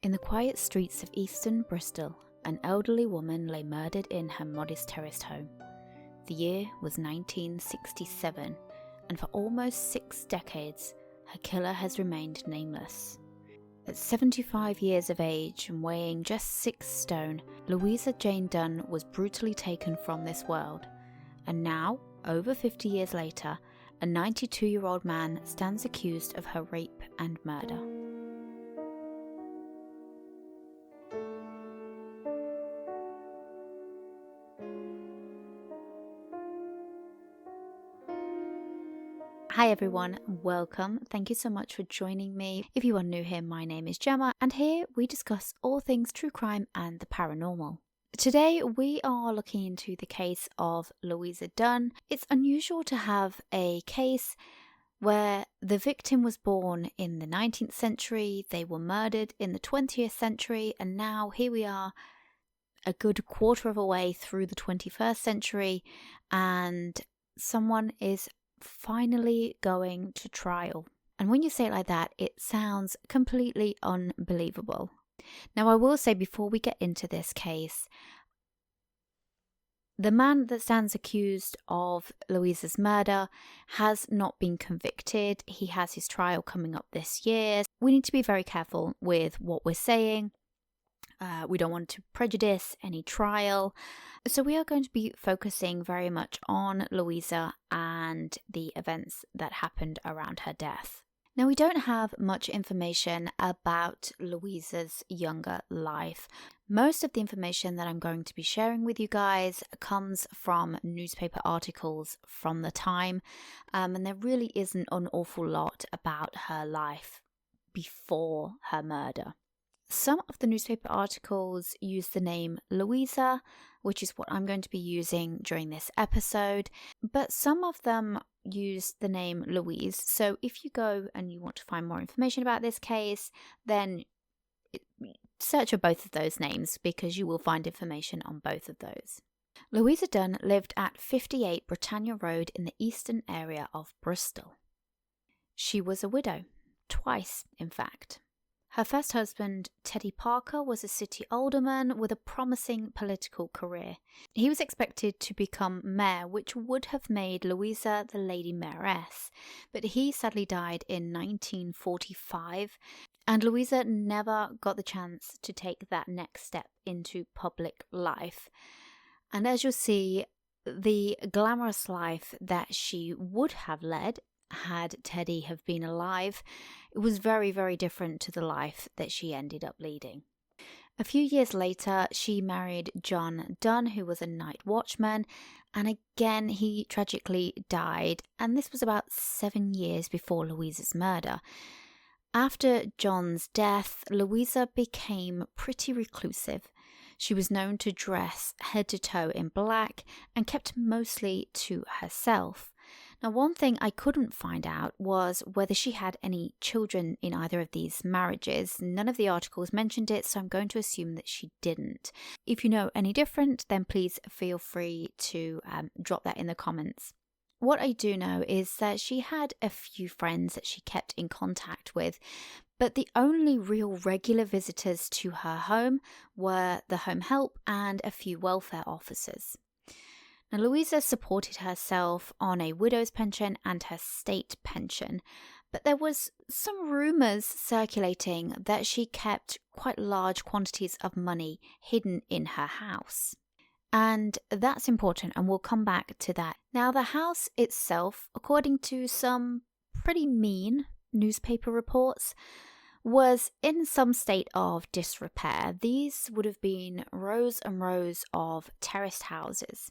In the quiet streets of Easton, Bristol, an elderly woman lay murdered in her modest terraced home. The year was 1967, and for almost 6 decades, her killer has remained nameless. At 75 years of age and weighing just 6 stone, Louisa Jane Dunne was brutally taken from this world. And now, over 50 years later, a 92-year-old man stands accused of her rape and murder. Hi everyone, welcome. Thank you so much for joining me. If you are new here, my name is Gemma, and here we discuss all things true crime and the paranormal. Today we are looking into the case of Louisa Dunne. It's unusual to have a case where the victim was born in the 19th century, they were murdered in the 20th century, and now here we are a good quarter of a way through the 21st century, and someone is finally going to trial. And when you say it like that, it sounds completely unbelievable. Now, I will say before we get into this case, the man that stands accused of Louisa's murder has not been convicted. He has his trial coming up this year. We need to be very careful with what we're saying. We don't want to prejudice any trial. So we are going to be focusing very much on Louisa and the events that happened around her death. Now, we don't have much information about Louisa's younger life. Most of the information that I'm going to be sharing with you guys comes from newspaper articles from the time, and there really isn't an awful lot about her life before her murder. Some of the newspaper articles use the name Louisa, which is what I'm going to be using during this episode, but some of them use the name Louise. So if you go and you want to find more information about this case, then search for both of those names because you will find information on both of those. Louisa Dunne lived at 58 Britannia Road in the Easton area of Bristol. She was a widow, twice in fact. Her first husband, Teddy Parker, was a city alderman with a promising political career. He was expected to become mayor, which would have made Louisa the Lady Mayoress, but he sadly died in 1945, and Louisa never got the chance to take that next step into public life. And as you'll see, the glamorous life that she would have led had Teddy have been alive, it was very, very different to the life that she ended up leading. A few years later, she married John Dunne, who was a night watchman, and again he tragically died, and this was about 7 years before Louisa's murder. After John's death, Louisa became pretty reclusive. She was known to dress head to toe in black and kept mostly to herself. Now, one thing I couldn't find out was whether she had any children in either of these marriages. None of the articles mentioned it, so I'm going to assume that she didn't. If you know any different, then please feel free to drop that in the comments. What I do know is that she had a few friends that she kept in contact with, but the only real regular visitors to her home were the home help and a few welfare officers. Now, Louisa supported herself on a widow's pension and her state pension, but there was some rumours circulating that she kept quite large quantities of money hidden in her house. And that's important, and we'll come back to that. Now, the house itself, according to some pretty mean newspaper reports, was in some state of disrepair. These would have been rows and rows of terraced houses.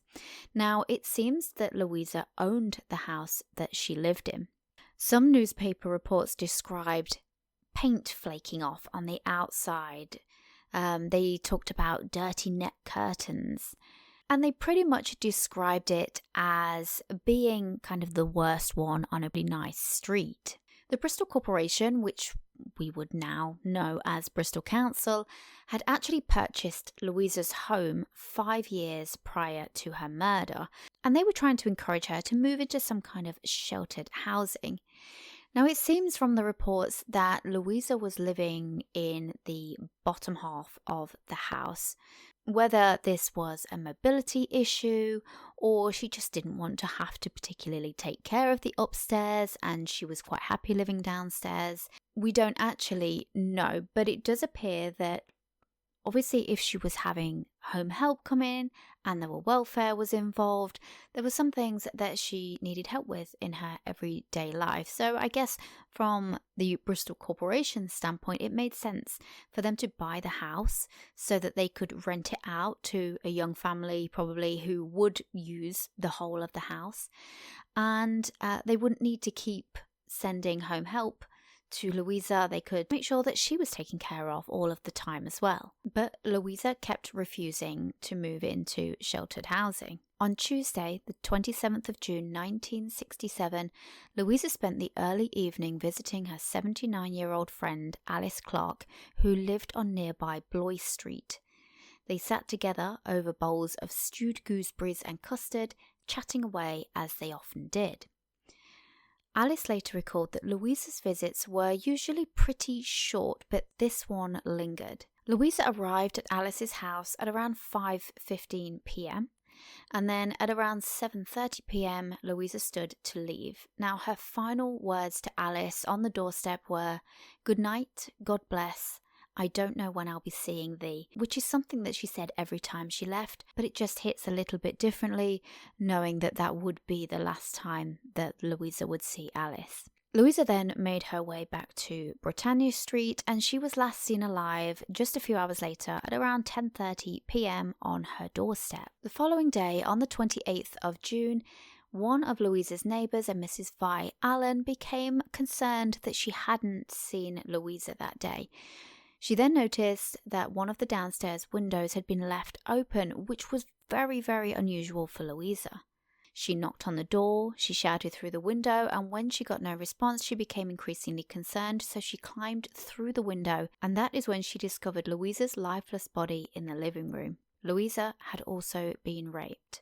Now, it seems that Louisa owned the house that she lived in. Some newspaper reports described paint flaking off on the outside. They talked about dirty net curtains. And they pretty much described it as being kind of the worst one on a really nice street. The Bristol Corporation, which we would now know as Bristol Council, had actually purchased Louisa's home 5 years prior to her murder, and they were trying to encourage her to move into some kind of sheltered housing. Now, it seems from the reports that Louisa was living in the bottom half of the house. Whether this was a mobility issue or she just didn't want to have to particularly take care of the upstairs and she was quite happy living downstairs, we don't actually know, but it does appear that obviously if she was having home help come in and there were welfare was involved, there were some things that she needed help with in her everyday life. So I guess from the Bristol Corporation standpoint, it made sense for them to buy the house so that they could rent it out to a young family probably who would use the whole of the house, and they wouldn't need to keep sending home help to Louisa. They could make sure that she was taken care of all of the time as well. But Louisa kept refusing to move into sheltered housing. On Tuesday, the 27th of June 1967, Louisa spent the early evening visiting her 79-year-old friend Alice Clark, who lived on nearby Blois Street. They sat together over bowls of stewed gooseberries and custard, chatting away as they often did. Alice later recalled that Louisa's visits were usually pretty short, but this one lingered. Louisa arrived at Alice's house at around 5:15 p.m. and then at around 7:30 p.m. Louisa stood to leave. Now her final words to Alice on the doorstep were, "Good night, God bless. I don't know when I'll be seeing thee," which is something that she said every time she left, but it just hits a little bit differently, knowing that that would be the last time that Louisa would see Alice. Louisa then made her way back to Britannia Street, and she was last seen alive just a few hours later at around 10:30 p.m. on her doorstep. The following day, on the 28th of June, one of Louisa's neighbours, a Mrs. Vi Allen, became concerned that she hadn't seen Louisa that day. She then noticed that one of the downstairs windows had been left open, which was very, very unusual for Louisa. She knocked on the door, she shouted through the window, and when she got no response, she became increasingly concerned, so she climbed through the window, and that is when she discovered Louisa's lifeless body in the living room. Louisa had also been raped.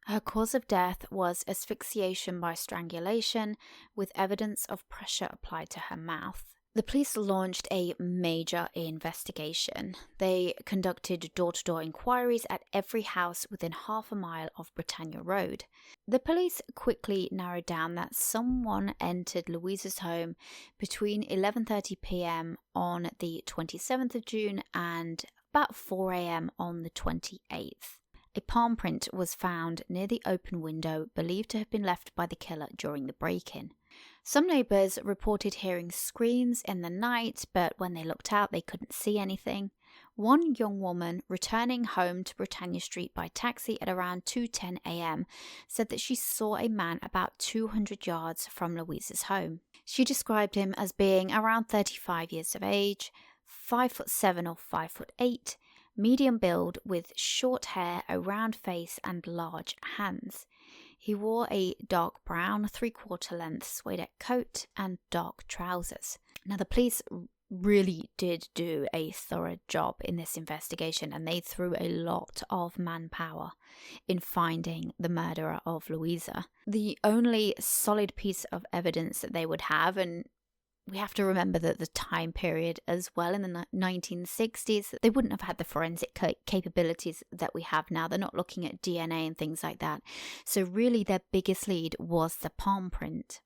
Her cause of death was asphyxiation by strangulation, with evidence of pressure applied to her mouth. The police launched a major investigation. They conducted door-to-door inquiries at every house within half a mile of Britannia Road. The police quickly narrowed down that someone entered Louisa's home between 11:30 p.m. on the 27th of June and about 4 a.m. on the 28th. A palm print was found near the open window, believed to have been left by the killer during the break-in. Some neighbours reported hearing screams in the night, but when they looked out, they couldn't see anything. One young woman returning home to Britannia Street by taxi at around 2:10 a.m. said that she saw a man about 200 yards from Louisa's home. She described him as being around 35 years of age, 5'7" or 5'8", medium build with short hair, a round face and large hands. He wore a dark brown 3/4 length suede coat and dark trousers. Now the police really did do a thorough job in this investigation, and they threw a lot of manpower in finding the murderer of Louisa. The only solid piece of evidence that they would have, and we have to remember that the time period as well, in the 1960s, they wouldn't have had the forensic capabilities that we have now. They're not looking at DNA and things like that. So really their biggest lead was the palm print.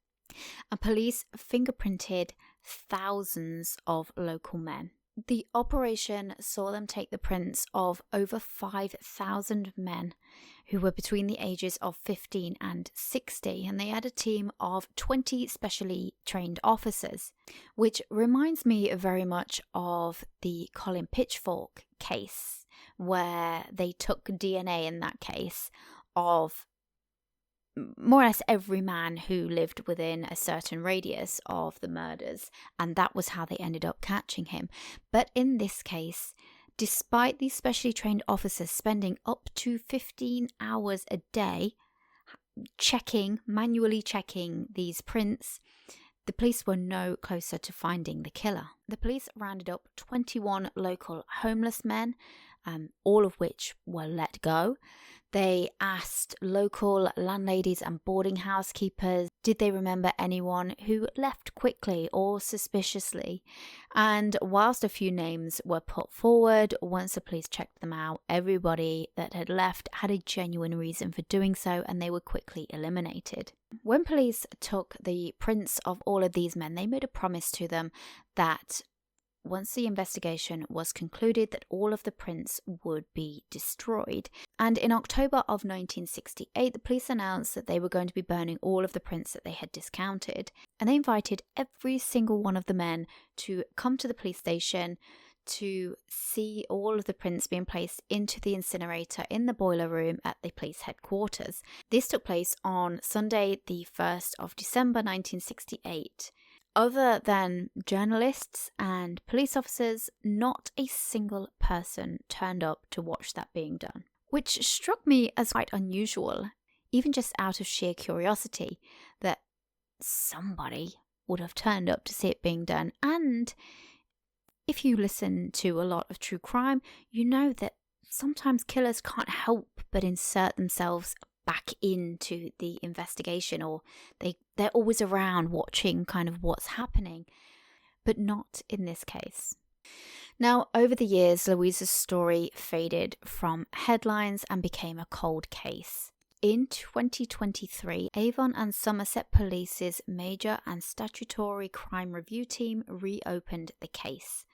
And police fingerprinted thousands of local men. The operation saw them take the prints of over 5,000 men who were between the ages of 15 and 60, and they had a team of 20 specially trained officers, which reminds me very much of the Colin Pitchfork case, where they took DNA in that case of more or less every man who lived within a certain radius of the murders, and that was how they ended up catching him. But in this case, despite these specially trained officers spending up to 15 hours a day manually checking these prints, the police were no closer to finding the killer. The police rounded up 21 local homeless men, all of which were let go. They asked local landladies and boarding house keepers Did they remember anyone who left quickly or suspiciously? And whilst a few names were put forward, once the police checked them out, everybody that had left had a genuine reason for doing so, and they were quickly eliminated. When police took the prints of all of these men, they made a promise to them that once the investigation was concluded, that all of the prints would be destroyed. And in October of 1968, the police announced that they were going to be burning all of the prints that they had discounted. And they invited every single one of the men to come to the police station to see all of the prints being placed into the incinerator in the boiler room at the police headquarters. This took place on Sunday, the 1st of December 1968. Other than journalists and police officers, not a single person turned up to watch that being done, which struck me as quite unusual, even just out of sheer curiosity, that somebody would have turned up to see it being done. And if you listen to a lot of true crime, you know that sometimes killers can't help but insert themselves back into the investigation, or they're always around watching kind of what's happening, but not in this case. Now, over the years, Louisa's story faded from headlines and became a cold case. In 2023, Avon and Somerset Police's Major and Statutory Crime Review team reopened the case.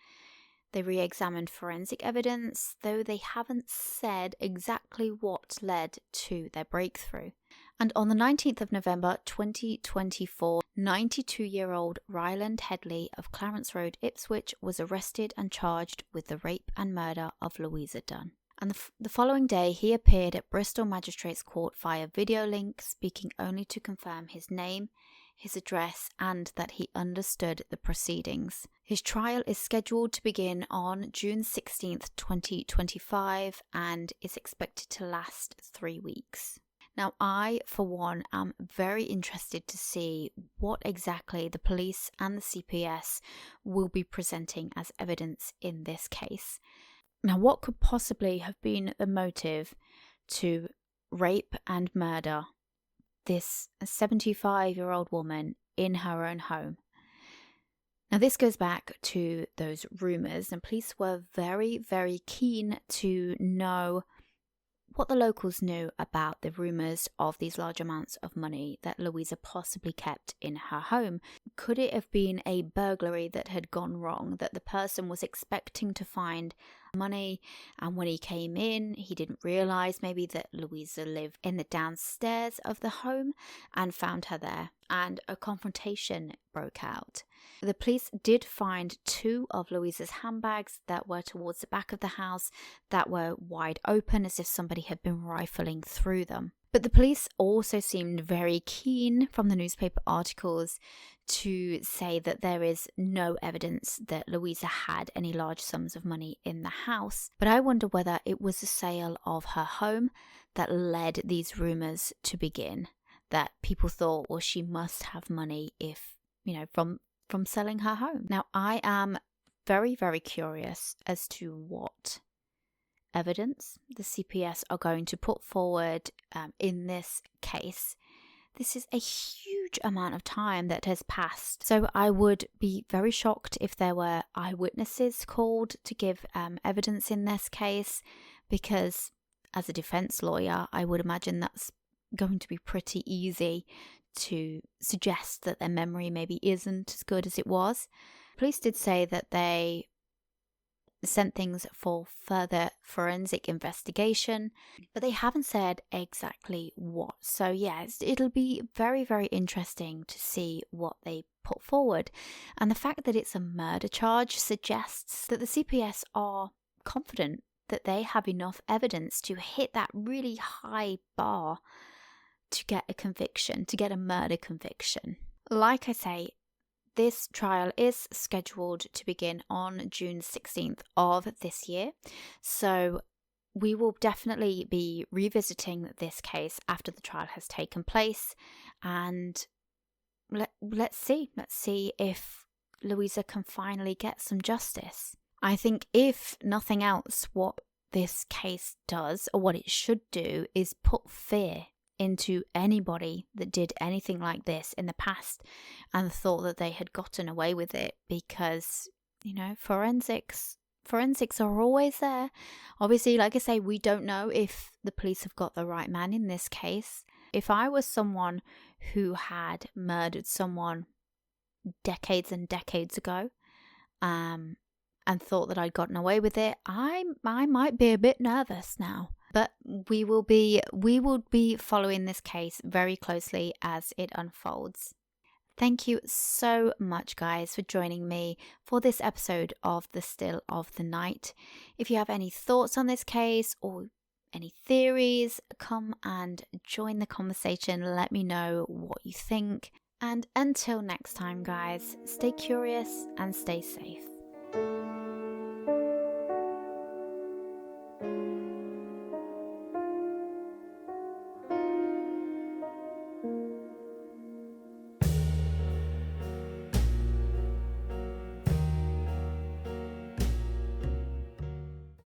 They re-examined forensic evidence, though they haven't said exactly what led to their breakthrough. And on the 19th of November 2024, 92-year-old Ryland Headly of Clarence Road, Ipswich, was arrested and charged with the rape and murder of Louisa Dunne. And the following day, he appeared at Bristol Magistrates Court via video link, speaking only to confirm his name, his address, and that he understood the proceedings. His trial is scheduled to begin on June 16th, 2025, and is expected to last 3 weeks. Now, I, for one, am very interested to see what exactly the police and the CPS will be presenting as evidence in this case. Now, what could possibly have been the motive to rape and murder this 75-year-old woman in her own home? Now, this goes back to those rumours, and police were very, very keen to know what the locals knew about the rumours of these large amounts of money that Louisa possibly kept in her home. Could it have been a burglary that had gone wrong, that the person was expecting to find money, and when he came in, he didn't realise maybe that Louisa lived in the downstairs of the home and found her there, and a confrontation broke out. The police did find 2 of Louisa's handbags that were towards the back of the house that were wide open, as if somebody had been rifling through them. But the police also seemed very keen from the newspaper articles to say that there is no evidence that Louisa had any large sums of money in the house. But I wonder whether it was the sale of her home that led these rumours to begin, that people thought, well, she must have money if, from selling her home. Now, I am very, very curious as to what evidence the CPS are going to put forward in this case. This is a huge amount of time that has passed, so I would be very shocked if there were eyewitnesses called to give evidence in this case, because as a defense lawyer, I would imagine that's going to be pretty easy to suggest that their memory maybe isn't as good as it was. Police did say that they sent things for further forensic investigation, but they haven't said exactly what. So yes, it'll be very, very interesting to see what they put forward. And the fact that it's a murder charge suggests that the CPS are confident that they have enough evidence to hit that really high bar to get a conviction, to get a murder conviction. Like I say, this trial is scheduled to begin on June 16th of this year, so we will definitely be revisiting this case after the trial has taken place, and let's see if Louisa can finally get some justice. I think if nothing else, what this case does, or what it should do, is put fear into anybody that did anything like this in the past and thought that they had gotten away with it, because, you know, forensics are always there. Obviously, like I say, we don't know if the police have got the right man in this case. If I was someone who had murdered someone decades and decades ago, and thought that I'd gotten away with it, I might be a bit nervous now. But we will be following this case very closely as it unfolds. Thank you so much, guys, for joining me for this episode of The Still of the Night. If you have any thoughts on this case or any theories, come and join the conversation. Let me know what you think. And until next time, guys, stay curious and stay safe.